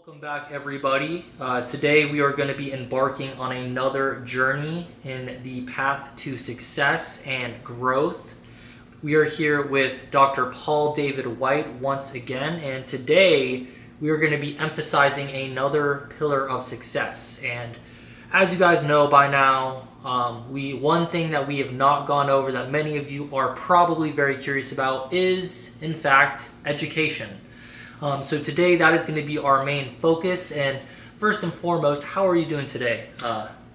Welcome back, everybody. Today we are going to be embarking on another journey in the path to success and growth. We are here with Dr. Paul David White once again, and today we are going to be emphasizing another pillar of success. And as you guys know by now, one thing that we have not gone over that many of you are probably very curious about is, in fact, education. So today that is going to be our main focus. And first and foremost, how are you doing today,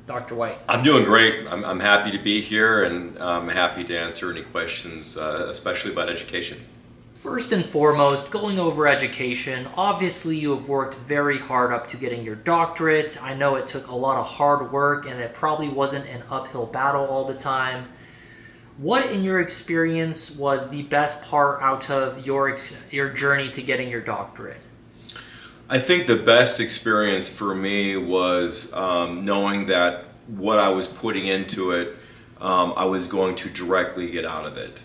Dr. White? I'm doing great. I'm happy to be here, and I'm happy to answer any questions, especially about education. First and foremost, going over education, obviously you have worked very hard up to getting your doctorate. I know it took a lot of hard work and it probably wasn't an uphill battle all the time. What, in your experience, was the best part out of your journey to getting your doctorate? I think the best experience for me was knowing that what I was putting into it, I was going to directly get out of it.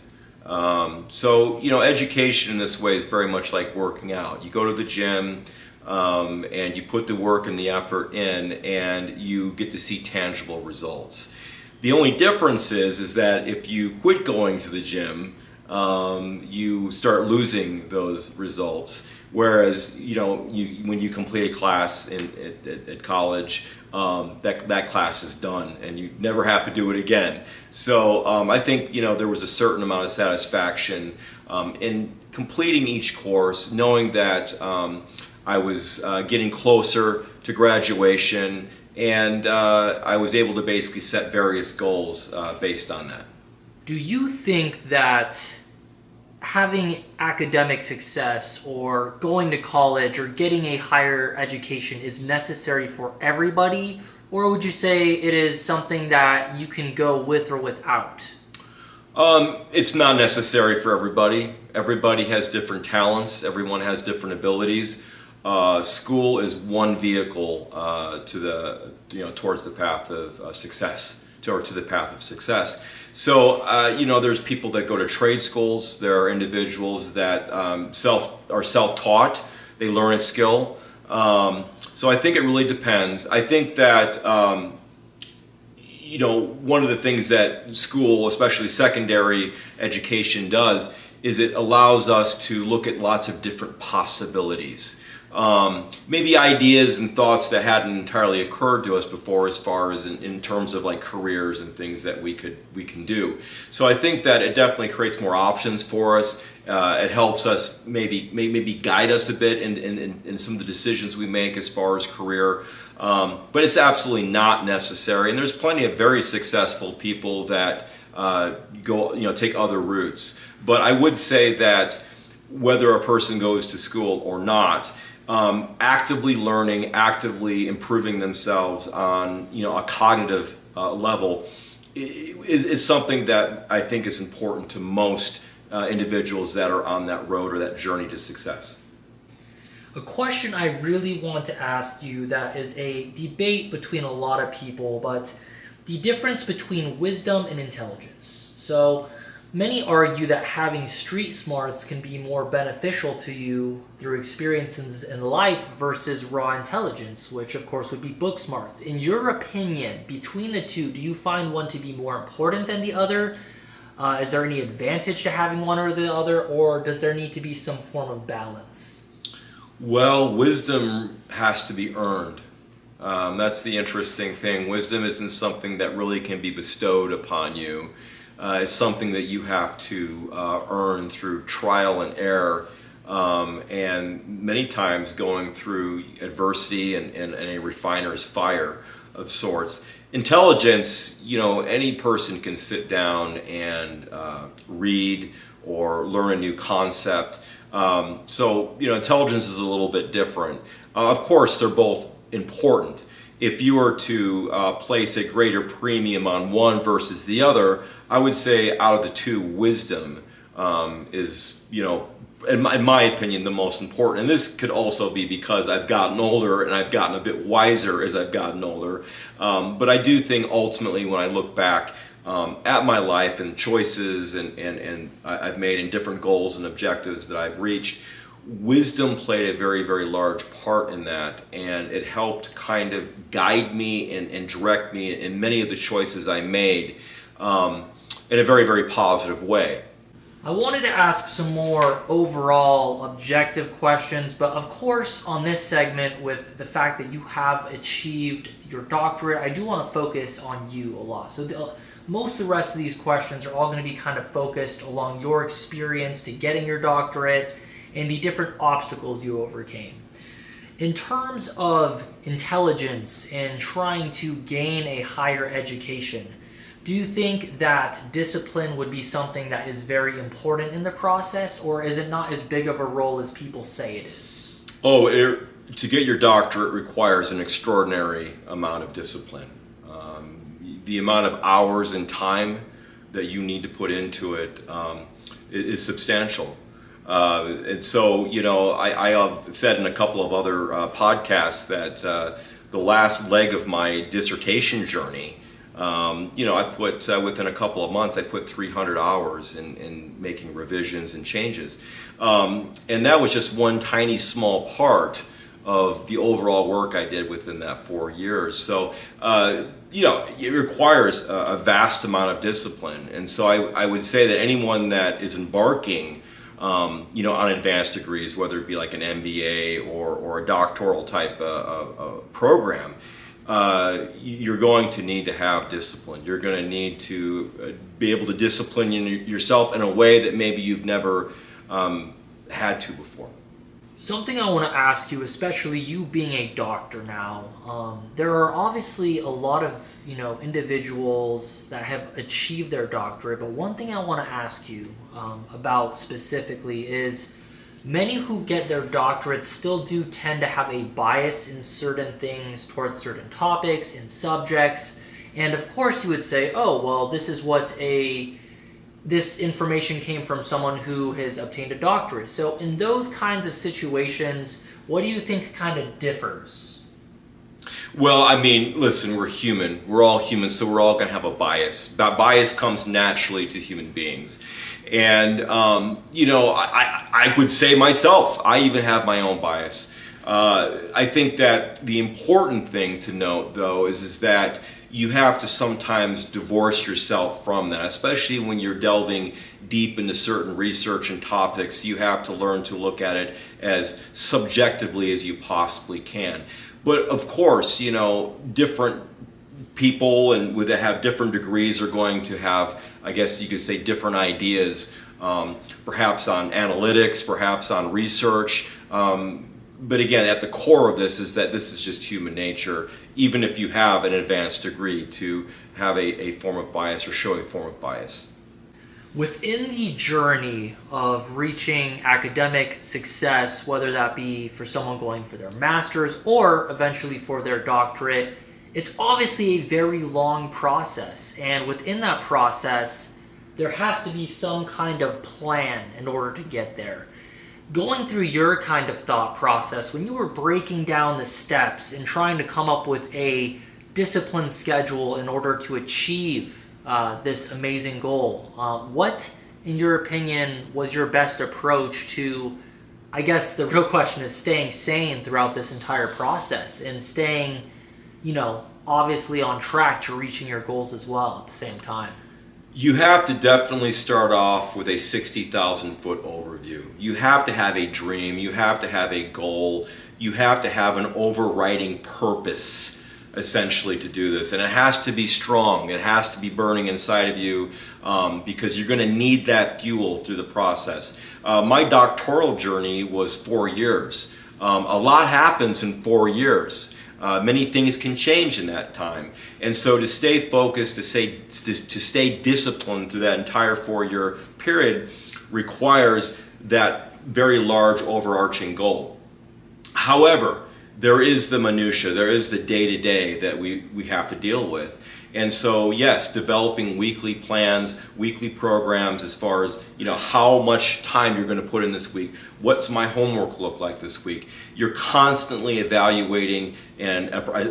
So, education in this way is very much like working out. You go to the gym and you put the work and the effort in, and you get to see tangible results. The only difference is that if you quit going to the gym, you start losing those results. Whereas, when you complete a class at college, that class is done and you never have to do it again. So I think, there was a certain amount of satisfaction in completing each course, knowing that I was getting closer to graduation, and I was able to basically set various goals based on that. Do you think that having academic success or going to college or getting a higher education is necessary for everybody? Or would you say it is something that you can go with or without? It's not necessary for everybody. Everybody has different talents. Everyone has different abilities. School is one vehicle towards the path of success, or to the path of success. So there's people that go to trade schools. There are individuals that are self-taught. They learn a skill. So I think it really depends. I think that one of the things that school, especially secondary education, does is it allows us to look at lots of different possibilities. Maybe ideas and thoughts that hadn't entirely occurred to us before, as far as in terms of like careers and things that we can do. So I think that it definitely creates more options for us. It helps us maybe guide us a bit in some of the decisions we make as far as career. But it's absolutely not necessary. And there's plenty of very successful people that take other routes. But I would say that whether a person goes to school or not, actively learning, actively improving themselves on a cognitive level is something that I think is important to most individuals that are on that road or that journey to success. A question I really want to ask you that is a debate between a lot of people, but the difference between wisdom and intelligence. So many argue that having street smarts can be more beneficial to you through experiences in life versus raw intelligence, which of course would be book smarts. In your opinion, between the two, do you find one to be more important than the other? Is there any advantage to having one or the other, or does there need to be some form of balance? Well, wisdom has to be earned. That's the interesting thing. Wisdom isn't something that really can be bestowed upon you. It's something that you have to earn through trial and error, and many times going through adversity and a refiner's fire of sorts. Intelligence, any person can sit down and read or learn a new concept. So intelligence is a little bit different. Of course, they're both important. If you were to place a greater premium on one versus the other, I would say out of the two, wisdom is, in my opinion, the most important. And this could also be because I've gotten older and I've gotten a bit wiser as I've gotten older. But I do think ultimately, when I look back at my life and choices and I've made in different goals and objectives that I've reached, wisdom played a very, very large part in that, and it helped kind of guide me and direct me in many of the choices I made in a very, very positive way. I wanted to ask some more overall objective questions, but of course on this segment, with the fact that you have achieved your doctorate, I do want to focus on you a lot. So most of the rest of these questions are all going to be kind of focused along your experience to getting your doctorate and the different obstacles you overcame. In terms of intelligence and trying to gain a higher education, do you think that discipline would be something that is very important in the process, or is it not as big of a role as people say it is? To get your doctorate requires an extraordinary amount of discipline. The amount of hours and time that you need to put into it is substantial. And so, I have said in a couple of other podcasts that the last leg of my dissertation journey, I put, within a couple of months, I put 300 hours in making revisions and changes. And that was just one tiny small part of the overall work I did within that 4 years. So, it requires a vast amount of discipline. And so I would say that anyone that is embarking on advanced degrees, whether it be like an MBA or a doctoral type program, you're going to need to have discipline. You're going to need to be able to discipline yourself in a way that maybe you've never had to before. Something I want to ask you, especially you being a doctor now, there are obviously a lot of individuals that have achieved their doctorate, but one thing I want to ask you about specifically is many who get their doctorates still do tend to have a bias in certain things towards certain topics and subjects, and of course you would say, oh well, this information came from someone who has obtained a doctorate. So in those kinds of situations, what do you think kind of differs? Well, listen, we're human. We're all human, so we're all going to have a bias. That bias comes naturally to human beings. And, I would say myself, I even have my own bias. I think that the important thing to note, though, is that you have to sometimes divorce yourself from that, especially when you're delving deep into certain research and topics. You have to learn to look at it as subjectively as you possibly can. But of course, different people that have different degrees are going to have, I guess you could say, different ideas, perhaps on analytics, perhaps on research. But again, at the core of this is that this is just human nature, even if you have an advanced degree, to have a form of bias or show a form of bias. Within the journey of reaching academic success, whether that be for someone going for their master's or eventually for their doctorate, it's obviously a very long process. And within that process, there has to be some kind of plan in order to get there. Going through your kind of thought process, when you were breaking down the steps and trying to come up with a disciplined schedule in order to achieve this amazing goal, what, in your opinion, was your best approach to, I guess the real question is, staying sane throughout this entire process and staying, obviously on track to reaching your goals as well at the same time? You have to definitely start off with a 60,000 foot overview. You have to have a dream. You have to have a goal. You have to have an overriding purpose, essentially, to do this. And it has to be strong. It has to be burning inside of you because you're going to need that fuel through the process. My doctoral journey was 4 years. A lot happens in 4 years. Many things can change in that time. And so to stay focused, to stay disciplined through that entire 4-year period requires that very large overarching goal. However, there is the minutia, there is the day-to-day that we have to deal with. And so, yes, developing weekly plans, weekly programs as far as, how much time you're going to put in this week. What's my homework look like this week? You're constantly evaluating and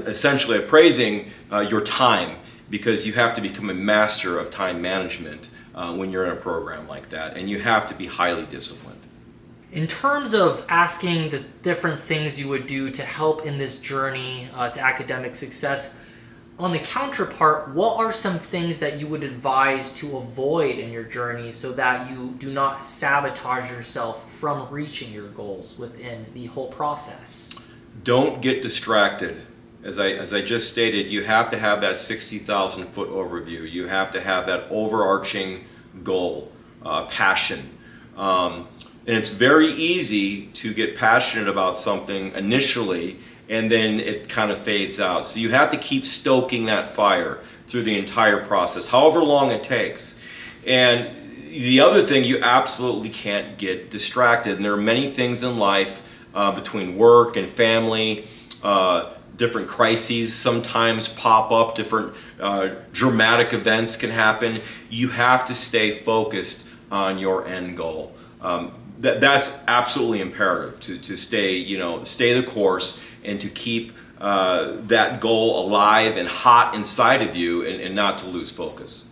essentially appraising your time, because you have to become a master of time management when you're in a program like that. And you have to be highly disciplined. In terms of asking the different things you would do to help in this journey to academic success, on the counterpart, what are some things that you would advise to avoid in your journey so that you do not sabotage yourself from reaching your goals within the whole process? Don't get distracted. As I just stated, you have to have that 60,000 foot overview. You have to have that overarching goal, passion. And it's very easy to get passionate about something initially, and then it kind of fades out. So you have to keep stoking that fire through the entire process, however long it takes. And the other thing, you absolutely can't get distracted. And there are many things in life between work and family, different crises sometimes pop up, different dramatic events can happen. You have to stay focused on your end goal. That's absolutely imperative to stay the course and to keep that goal alive and hot inside of you and not to lose focus.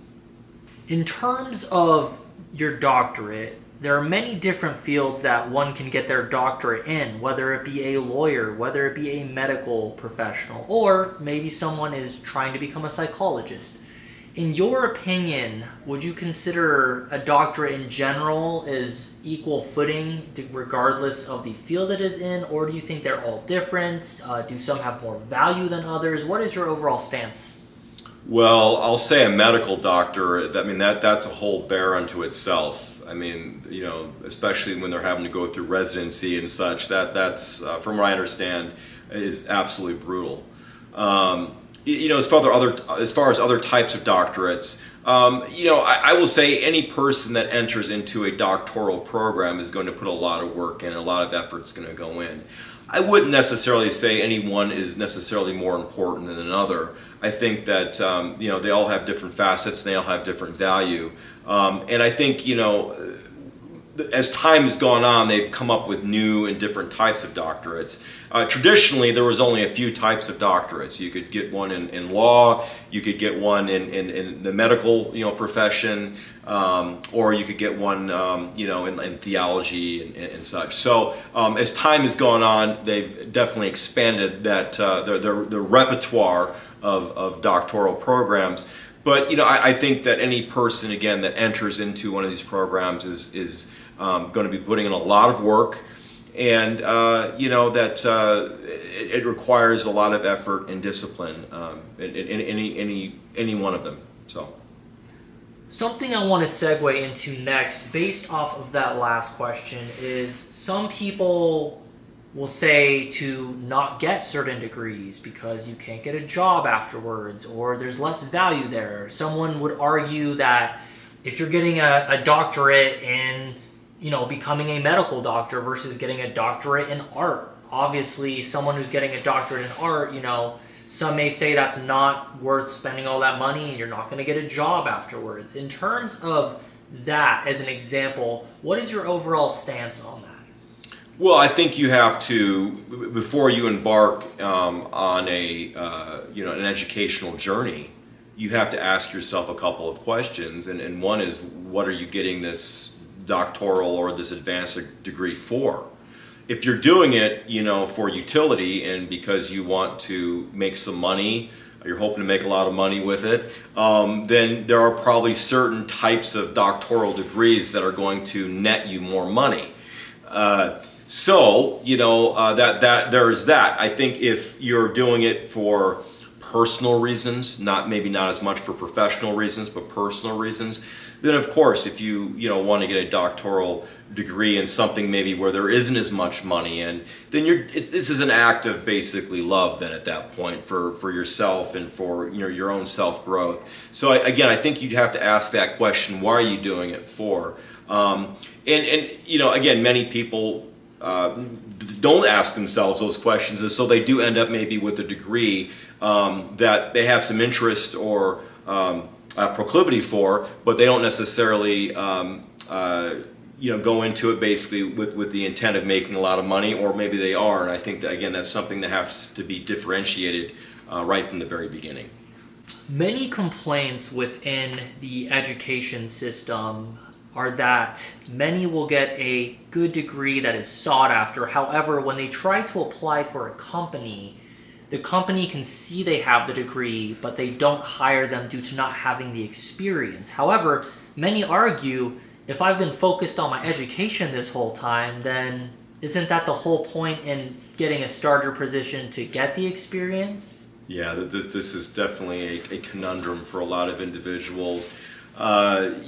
In terms of your doctorate, there are many different fields that one can get their doctorate in, whether it be a lawyer, whether it be a medical professional, or maybe someone is trying to become a psychologist. In your opinion, would you consider a doctorate in general as equal footing regardless of the field it is in, or do you think they're all different? Do some have more value than others? What is your overall stance? Well, I'll say a medical doctor, that's a whole bear unto itself. I mean, especially when they're having to go through residency and such, that's from what I understand, is absolutely brutal. As far as other types of doctorates, I will say any person that enters into a doctoral program is going to put a lot of work in, a lot of effort's going to go in. I wouldn't necessarily say anyone is necessarily more important than another. I think that they all have different facets, they all have different value, and I think as time has gone on, they've come up with new and different types of doctorates. Traditionally, there was only a few types of doctorates. You could get one in law, you could get one in the medical profession, or you could get one in theology and such. So as time has gone on, they've definitely expanded that their repertoire of doctoral programs. But I think that any person again that enters into one of these programs is going to be putting in a lot of work, and it requires a lot of effort and discipline in any one of them. So something I want to segue into next, based off of that last question, is some people will say to not get certain degrees because you can't get a job afterwards, or there's less value there. Someone would argue that if you're getting a doctorate in becoming a medical doctor versus getting a doctorate in art, obviously someone who's getting a doctorate in art, some may say that's not worth spending all that money and you're not going to get a job afterwards. In terms of that as an example, what is your overall stance on that? Well, I think you have to, before you embark on an educational journey, you have to ask yourself a couple of questions, and one is, what are you getting this doctoral or this advanced degree for? If you're doing it, for utility and because you want to make some money, you're hoping to make a lot of money with it, then there are probably certain types of doctoral degrees that are going to net you more money. So that there's that. I think if you're doing it for personal reasons, maybe not as much for professional reasons, but personal reasons, then of course if you want to get a doctoral degree in something maybe where there isn't as much money in, then this is an act of basically love then at that point for yourself and for your own self-growth. So again, I think you'd have to ask that question, why are you doing it for? And again, many people don't ask themselves those questions, and so they do end up maybe with a degree that they have some interest or proclivity for, but they don't necessarily go into it basically with the intent of making a lot of money, or maybe they are. And I think that again, that's something that has to be differentiated right from the very beginning. Many complaints within the education system are that many will get a good degree that is sought after. However, when they try to apply for a company, the company can see they have the degree, but they don't hire them due to not having the experience. However, many argue, if I've been focused on my education this whole time, then isn't that the whole point in getting a starter position to get the experience? Yeah, this is definitely a conundrum for a lot of individuals. And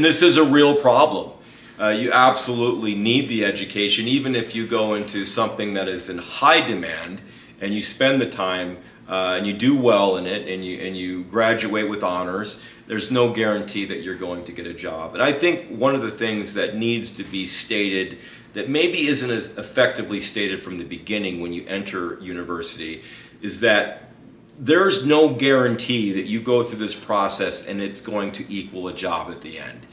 this is a real problem. You absolutely need the education, even if you go into something that is in high demand and you spend the time and you do well in it and you graduate with honors. There's no guarantee that you're going to get a job. And I think one of the things that needs to be stated that maybe isn't as effectively stated from the beginning when you enter university is that there's no guarantee that you go through this process and it's going to equal a job at the end.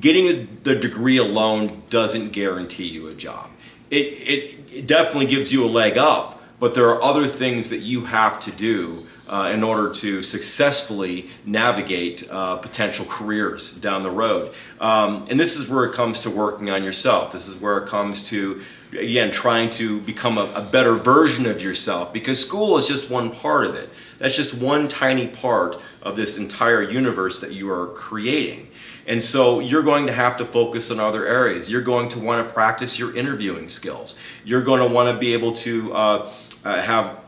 Getting the degree alone doesn't guarantee you a job. It definitely gives you a leg up, but there are other things that you have to do in order to successfully navigate potential careers down the road. And this is where it comes to working on yourself. This is where it comes to, again, trying to become a better version of yourself, because school is just one part of it. That's just one tiny part of this entire universe that you are creating. And so you're going to have to focus on other areas. You're going to want to practice your interviewing skills. You're going to want to be able to have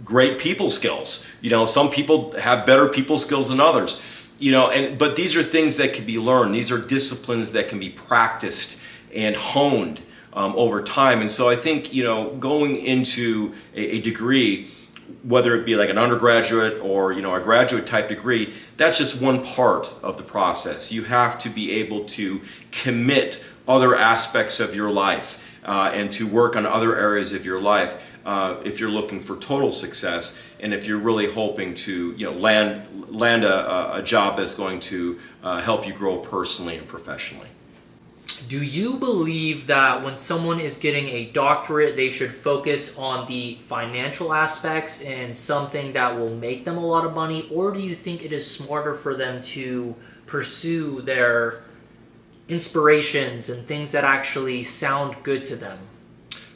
great people skills. Some people have better people skills than others. But these are things that can be learned. These are disciplines that can be practiced and honed over time. And so I think going into a degree, whether it be like an undergraduate or a graduate type degree, that's just one part of the process. You have to be able to commit other aspects of your life and to work on other areas of your life if you're looking for total success, and if you're really hoping to land a job that's going to help you grow personally and professionally. Do you believe that when someone is getting a doctorate, they should focus on the financial aspects and something that will make them a lot of money? Or do you think it is smarter for them to pursue their inspirations and things that actually sound good to them?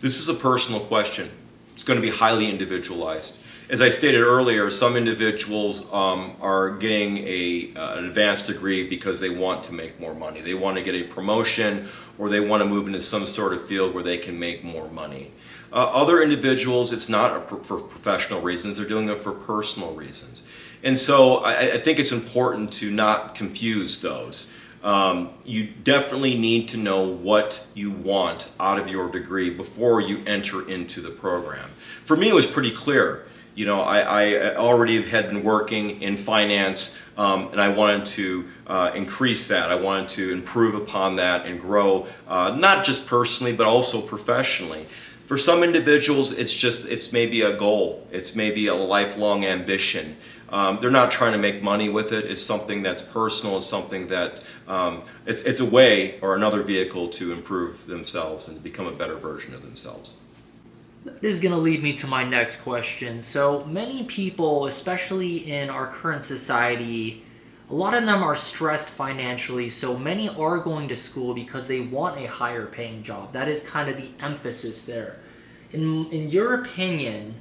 This is a personal question. It's going to be highly individualized. As I stated earlier, some individuals are getting an advanced degree because they want to make more money. They want to get a promotion, or they want to move into some sort of field where they can make more money. Other individuals, it's not for professional reasons. They're doing it for personal reasons. And so I think it's important to not confuse those. You definitely need to know what you want out of your degree before you enter into the program. For me, it was pretty clear. I already had been working in finance, and I wanted to increase that. I wanted to improve upon that and grow, not just personally, but also professionally. For some individuals, it's maybe a goal. It's maybe a lifelong ambition. They're not trying to make money with it. It's something that's personal. It's something that it's a way or another vehicle to improve themselves and to become a better version of themselves. That is going to lead me to my next question. So many people, especially in our current society, a lot of them are stressed financially, so many are going to school because they want a higher paying job. That is kind of the emphasis there. In your opinion,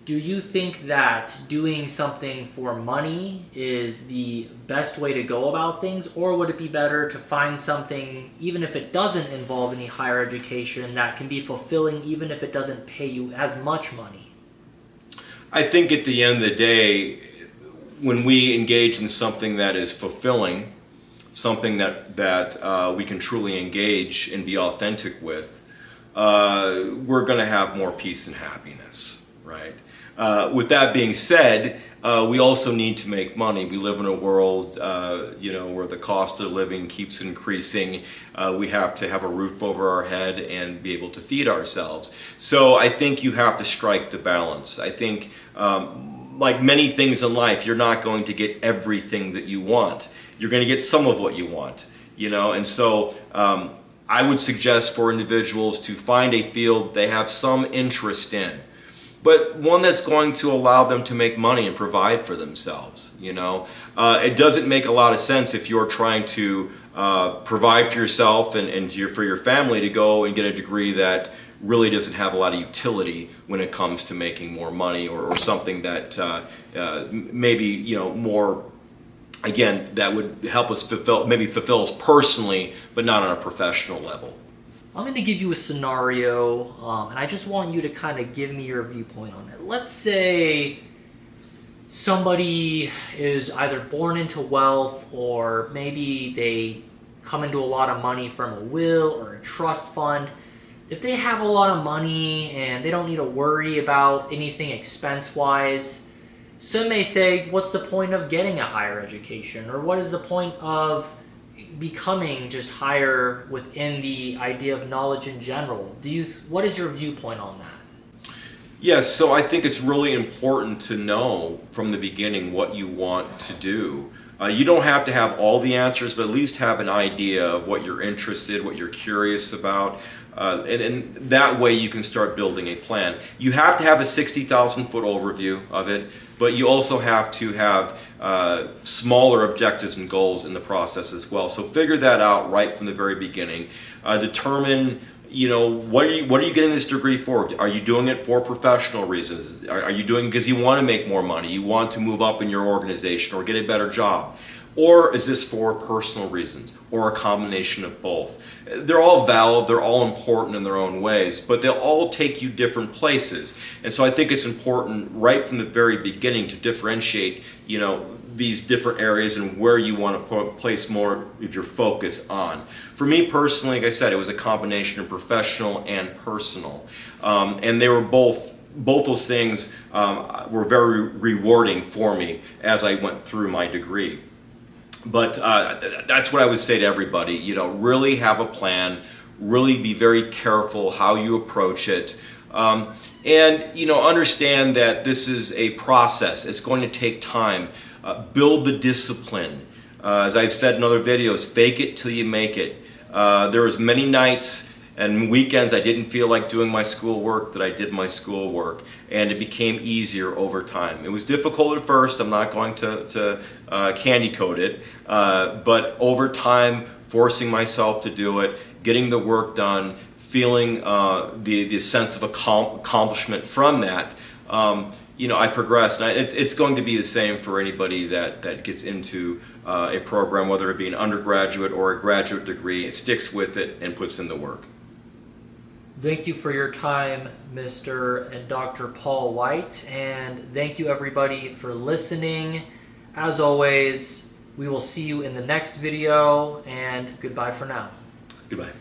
do you think that doing something for money is the best way to go about things, or would it be better to find something, even if it doesn't involve any higher education, that can be fulfilling even if it doesn't pay you as much money? I think at the end of the day, when we engage in something that is fulfilling, something that we can truly engage and be authentic with, we're going to have more peace and happiness, right? With that being said, we also need to make money. We live in a world, where the cost of living keeps increasing. We have to have a roof over our head and be able to feed ourselves. So I think you have to strike the balance. I think, like many things in life, you're not going to get everything that you want. You're going to get some of what you want, and so I would suggest for individuals to find a field they have some interest in. but one that's going to allow them to make money and provide for themselves. It doesn't make a lot of sense if you're trying to provide for yourself and for your family to go and get a degree that really doesn't have a lot of utility when it comes to making more money, or something that maybe more, again, that would help us fulfill us personally, but not on a professional level. I'm going to give you a scenario, and I just want you to kind of give me your viewpoint on it. Let's say somebody is either born into wealth, or maybe they come into a lot of money from a will or a trust fund. If they have a lot of money and they don't need to worry about anything expense-wise, some may say, what's the point of getting a higher education? Or what is the point of becoming just higher within the idea of knowledge in general? What is your viewpoint on that? Yes, so I think it's really important to know from the beginning what you want to do. You don't have to have all the answers, but at least have an idea of what you're interested, what you're curious about. And that way you can start building a plan. You have to have a 60,000 foot overview of it, but you also have to have smaller objectives and goals in the process as well. So figure that out right from the very beginning. Determine, what are you getting this degree for? Are you doing it for professional reasons? Are you doing it because you want to make more money? You want to move up in your organization or get a better job? Or is this for personal reasons, or a combination of both? They're all valid, they're all important in their own ways, but they'll all take you different places. And so I think it's important right from the very beginning to differentiate, these different areas and where you want to place more of your focus on. For me personally, like I said, it was a combination of professional and personal. And they were both those things were very rewarding for me as I went through my degree. But that's what I would say to everybody. Really have a plan. Really be very careful how you approach it. And understand that this is a process. It's going to take time. Build the discipline. As I've said in other videos, fake it till you make it. There was many nights and weekends I didn't feel like doing my schoolwork that I did my schoolwork, and it became easier over time. It was difficult at first. I'm not going to candy coat it, but over time, forcing myself to do it, getting the work done, feeling the sense of accomplishment from that, I progressed. And it's going to be the same for anybody that gets into a program, whether it be an undergraduate or a graduate degree. It sticks with it and puts in the work. Thank you for your time, Mr. and Dr. Paul White, and thank you everybody for listening. As always, we will see you in the next video, and goodbye for now. Goodbye.